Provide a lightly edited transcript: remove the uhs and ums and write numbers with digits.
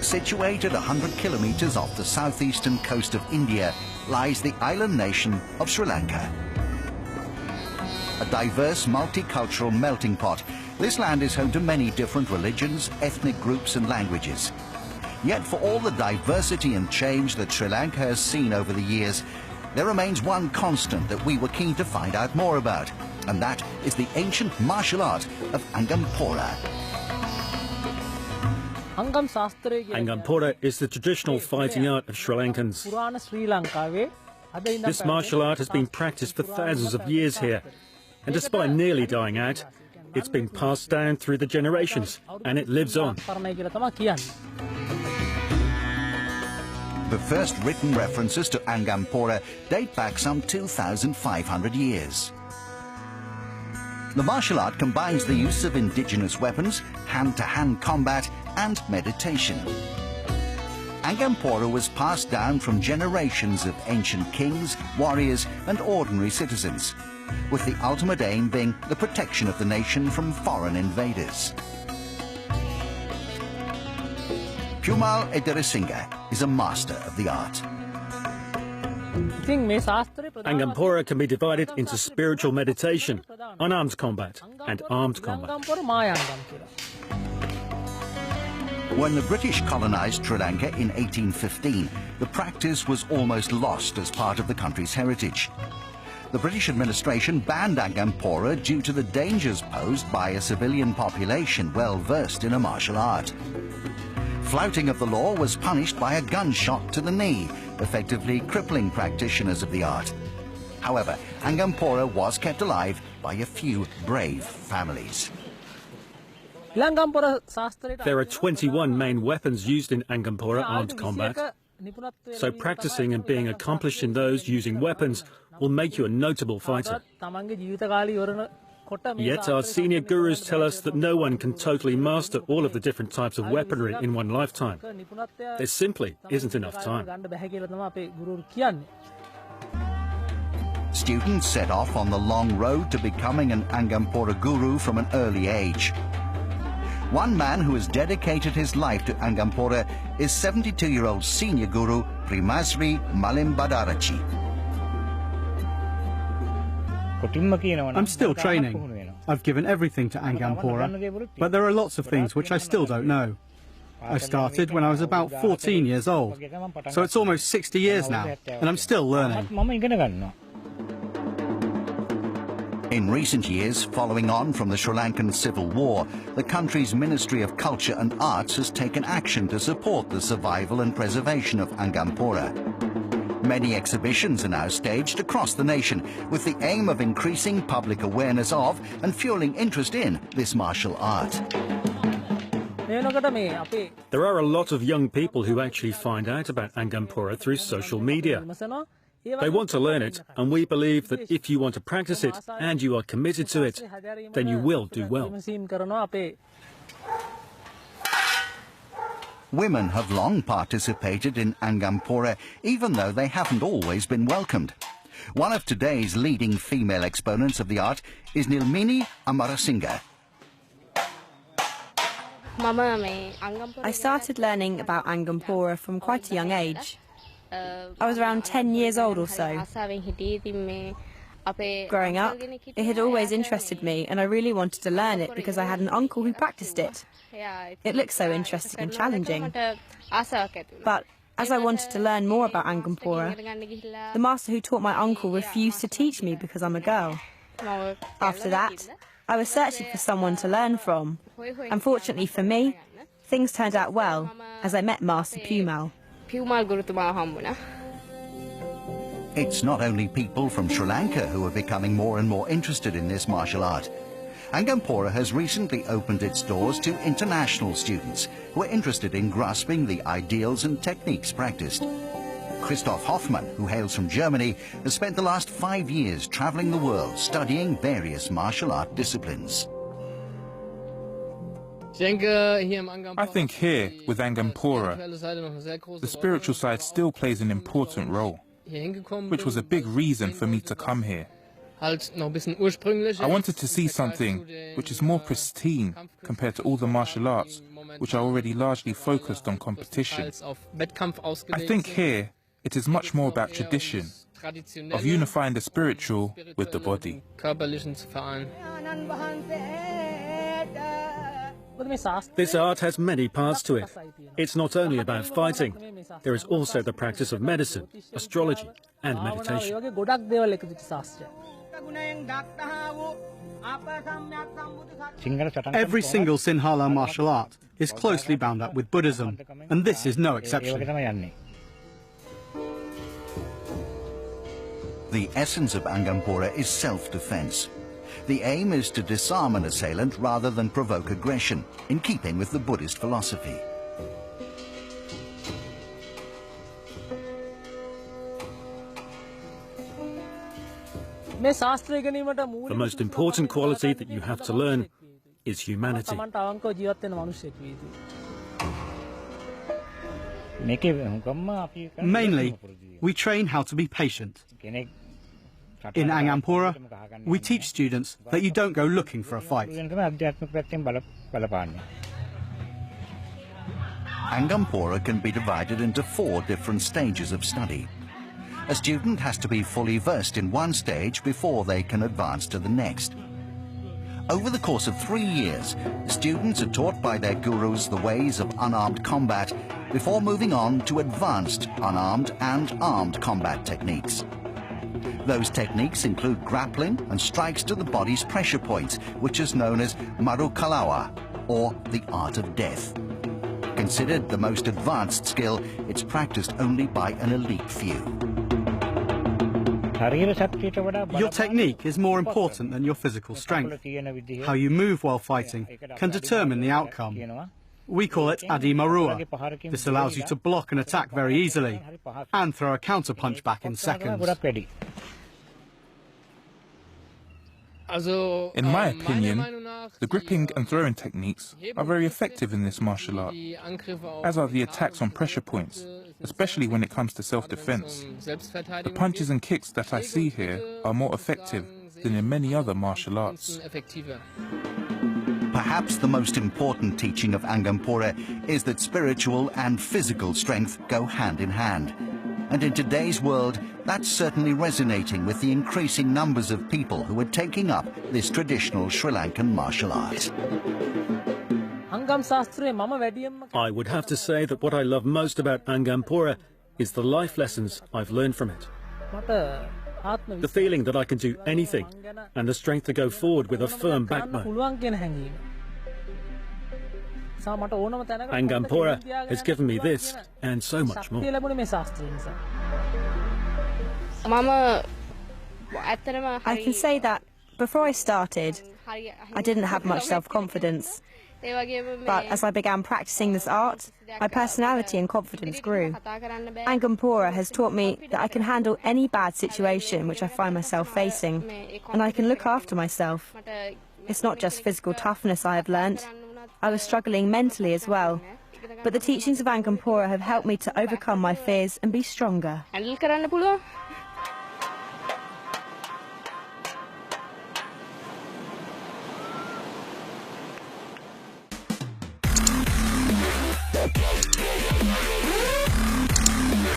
Situated 100 kilometers off the southeastern coast of India lies the island nation of Sri Lanka. A diverse, multicultural melting pot, this land is home to many different religions, ethnic groups and languages. Yet for all the diversity and change that Sri Lanka has seen over the years, there remains one constant that we were keen to find out more about, and that is the ancient martial art of Angampora. Angampora is the traditional fighting art of Sri Lankans. This martial art has been practiced for thousands of years here, and despite nearly dying out, it's been passed down through the generations, and it lives on. The first written references to Angampora date back some 2,500 years. The martial art combines the use of indigenous weapons, hand-to-hand combat and meditation. Angampora was passed down from generations of ancient kings, warriors and ordinary citizens, with the ultimate aim being the protection of the nation from foreign invaders. Pumal Ederasinga is a master of the art. Angampora can be divided into spiritual meditation, unarmed combat and armed combat. When the British colonized Sri Lanka in 1815, the practice was almost lost as part of the country's heritage. The British administration banned Angampora due to the dangers posed by a civilian population well versed in a martial art. Flouting of the law was punished by a gunshot to the knee, effectively crippling practitioners of the art. However, Angampora was kept alive by a few brave families. There are 21 main weapons used in Angampora armed combat, so practicing and being accomplished in those using weapons will make you a notable fighter. Yet our senior gurus tell us that no one can totally master all of the different types of weaponry in one lifetime. There simply isn't enough time. Students set off on the long road to becoming an Angampora guru from an early age. One man who has dedicated his life to Angampora is 72-year-old senior guru Primasri Malimbadarachi. I'm still training. I've given everything to Angampora, but there are lots of things which I still don't know. I started when I was about 14 years old, so it's almost 60 years now, and I'm still learning. In recent years, following on from the Sri Lankan Civil War, the country's Ministry of Culture and Arts has taken action to support the survival and preservation of Angampora. Many exhibitions are now staged across the nation with the aim of increasing public awareness of and fueling interest in this martial art. There are a lot of young people who actually find out about Angampora through social media. They want to learn it, and we believe that if you want to practice it and you are committed to it, then you will do well. Women have long participated in Angampora, even though they haven't always been welcomed. One of today's leading female exponents of the art is Nilmini Amarasinga. I started learning about Angampora from quite a young age. I was around 10 years old or so. Growing up, it had always interested me, and I really wanted to learn it because I had an uncle who practiced it. It looked so interesting and challenging. But as I wanted to learn more about Angampora, the master who taught my uncle refused to teach me because I'm a girl. After that, I was searching for someone to learn from. Unfortunately for me, things turned out well as I met Master Pumal. It's not only people from Sri Lanka who are becoming more and more interested in this martial art. Angampora has recently opened its doors to international students who are interested in grasping the ideals and techniques practiced. Christoph Hoffmann, who hails from Germany, has spent the last 5 years traveling the world studying various martial art disciplines. I think here, with Angampora, the spiritual side still plays an important role, which was a big reason for me to come here. I wanted to see something which is more pristine compared to all the martial arts, which are already largely focused on competition. I think here it is much more about tradition, of unifying the spiritual with the body. This art has many parts to it. It's not only about fighting. There is also the practice of medicine, astrology, and meditation. Every single Sinhala martial art is closely bound up with Buddhism, and this is no exception. The essence of Angampora is self-defense. The aim is to disarm an assailant rather than provoke aggression, in keeping with the Buddhist philosophy. The most important quality that you have to learn is humanity. Mainly, we train how to be patient. In Angampora, we teach students that you don't go looking for a fight. Angampora can be divided into 4 different stages of study. A student has to be fully versed in one stage before they can advance to the next. Over the course of 3 years, students are taught by their gurus the ways of unarmed combat before moving on to advanced unarmed and armed combat techniques. Those techniques include grappling and strikes to the body's pressure points, which is known as Maru Kalawa, or the art of death. Considered the most advanced skill, it's practiced only by an elite few. Your technique is more important than your physical strength. How you move while fighting can determine the outcome. We call it Adi Marua. This allows you to block an attack very easily and throw a counter-punch back in seconds. In my opinion, the gripping and throwing techniques are very effective in this martial art, as are the attacks on pressure points, especially when it comes to self-defense. The punches and kicks that I see here are more effective than in many other martial arts. Perhaps the most important teaching of Angampora is that spiritual and physical strength go hand in hand. And in today's world, that's certainly resonating with the increasing numbers of people who are taking up this traditional Sri Lankan martial art. I would have to say that what I love most about Angampora is the life lessons I've learned from it. The feeling that I can do anything, and the strength to go forward with a firm backbone. Angampora has given me this, and so much more. I can say that before I started, I didn't have much self-confidence. But as I began practicing this art, my personality and confidence grew. Angampora has taught me that I can handle any bad situation which I find myself facing, and I can look after myself. It's not just physical toughness I have learnt. I was struggling mentally as well. But the teachings of Angampora have helped me to overcome my fears and be stronger.